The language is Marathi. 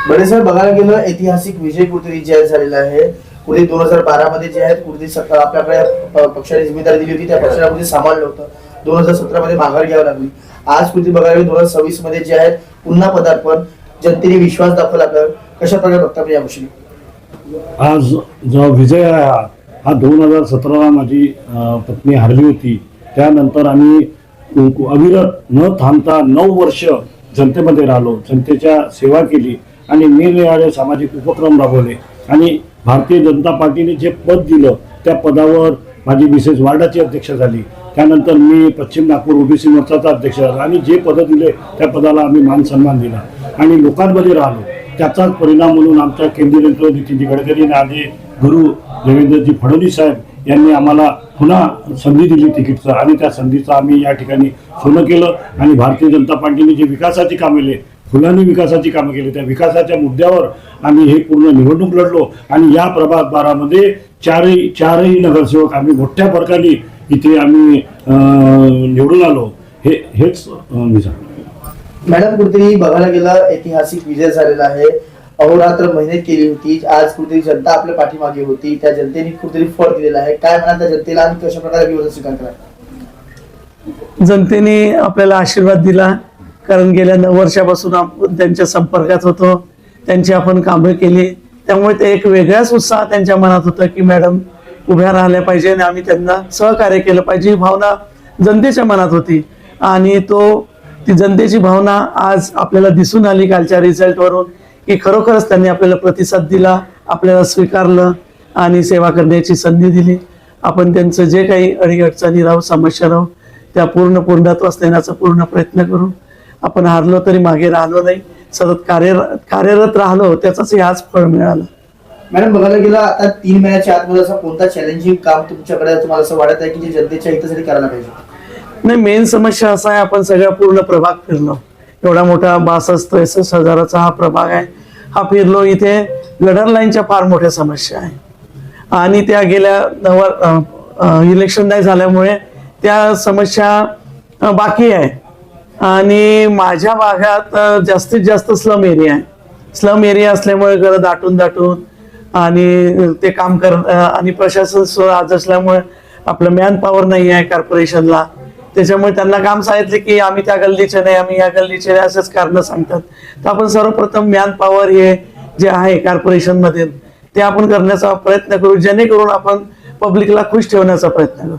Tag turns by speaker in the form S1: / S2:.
S1: बरेच वेळ बघायला गेलं ऐतिहासिक विजय कुठेतरी जाहीर झालेला आहे. पुढे 2012 मध्ये जे आहेत कुठेतरी सत्ता आपल्याकडे पक्षाने जिम्मेदारी दिली होती, त्या पक्षाला कुठे सांभाळलं होतं. 2017 मध्ये माघार घ्यावी लागली. आज कुठे बघायला 2026 मध्ये जे आहेत पुन्हा पदार्पण, जनतेने विश्वास दाखवला. आपल्याला कशा प्रकारे बघता या गोष्टी?
S2: आज जो विजय आहे हा 2017ला माझी पत्नी हरली होती. त्यानंतर आम्ही अविरत न थांबता 9 वर्ष जनतेमध्ये राहिलो, जनतेच्या सेवा केली आणि निरनिराळे सामाजिक उपक्रम राबवले आणि भारतीय जनता पार्टीने जे पद दिलं त्या पदावर माझी मिसेस वार्डाची अध्यक्ष झाली. त्यानंतर मी पश्चिम नागपूर ओबीसी मोर्चाचा अध्यक्ष झाला आणि जे पद दिले त्या पदाला आम्ही मान सन्मान दिला आणि लोकांमध्ये राहिलो. त्याचाच परिणाम म्हणून आमच्या केंद्रीय मंत्री नितीनजी गडकरी आणि आधी गुरु देवेंद्रजी फडणवीस साहेब यांनी आम्हाला पुन्हा संधी दिली तिकीटचं आणि त्या संधीचं आम्ही या ठिकाणी सोनं केलं आणि भारतीय जनता पार्टीने जे विकासाची कामे केली, फुलांनी विकासाची कामं केली, त्या विकासाच्या मुद्द्यावर आम्ही हे पूर्ण निवडणूक लढलो आणि या प्रभाग 12 मध्ये चारही नगरसेवक आम्ही मोठ्या फरकाने इथे आम्ही निवडून आलो. हेच मी सांगतो.
S1: मॅडम, कुठेतरी बघायला गेलं ऐतिहासिक विजय झालेला आहे. अहोरात्र मेहनत केली होती. आज कुठेतरी जनता आपल्या पाठीमागे होती. त्या जनतेने कुठेतरी फळ दिलेला आहे. काय म्हणा त्या जनतेला आणि कशा प्रकारे अभिवादन स्वीकार करा?
S3: जनतेने आपल्याला आशीर्वाद दिला, कारण गेल्या 9 वर्षापासून आपण त्यांच्या संपर्कात होतो, त्यांची आपण कामं केली. त्यामुळे ते एक वेगळाच उत्साह त्यांच्या मनात होता की मॅडम उभ्या राहिल्या पाहिजे आणि आम्ही त्यांना सहकार्य केलं पाहिजे, ही भावना जनतेच्या मनात होती. आणि ती जनतेची भावना आज आपल्याला दिसून आली कालच्या रिझल्टवरून की खरोखरच त्यांनी आपल्याला प्रतिसाद दिला, आपल्याला स्वीकारलं आणि सेवा करण्याची संधी दिली. आपण त्यांचं जे काही अडीअडचणी राहू, समस्या राहू, त्या पूर्ण पूर्णत्वास नेण्याचा पूर्ण प्रयत्न करू. आपण हारलो तरी मागे राहिलो नाही, सतत कार्यरत राहिलो, त्याचाच आज फळ मिळालं.
S1: मॅडम, बघायला गेलं आता 3 महिन्याच्या आतमध्ये असं कोणता चॅलेंजिंग काम तुमच्याकडे तुम्हाला असं वाटत आहे की जे जनतेच्या हितासाठी करायला पाहिजे?
S3: नाही, मेन समस्या असा आहे, आपण सगळा पूर्ण प्रभाग फिरलो. एवढा मोठा 62-63 हजाराचा हा प्रभाग आहे, हा फिरलो. इथे गटर लाईनच्या फार मोठ्या समस्या आहे आणि त्या गेल्या इलेक्शन नाही झाल्यामुळे त्या समस्या बाकी आहे. आणि माझ्या भागात जास्तीत जास्त स्लम एरिया आहे. स्लम एरिया असल्यामुळे घरं दाटून आणि ते काम आणि प्रशासन आज असल्यामुळे आपलं मॅन पॉवर नाही आहे कॉर्पोरेशनला. त्याच्यामुळे त्यांना काम सांगितले की आम्ही त्या गल्लीचे नाही, आम्ही या गल्लीचे नाही, असंच कारण सांगतात. तर आपण सर्वप्रथम मॅन पॉवर हे जे आहे कॉर्पोरेशनमध्ये ते आपण करण्याचा प्रयत्न करू, जेणेकरून आपण पब्लिकला खुश ठेवण्याचा प्रयत्न करू.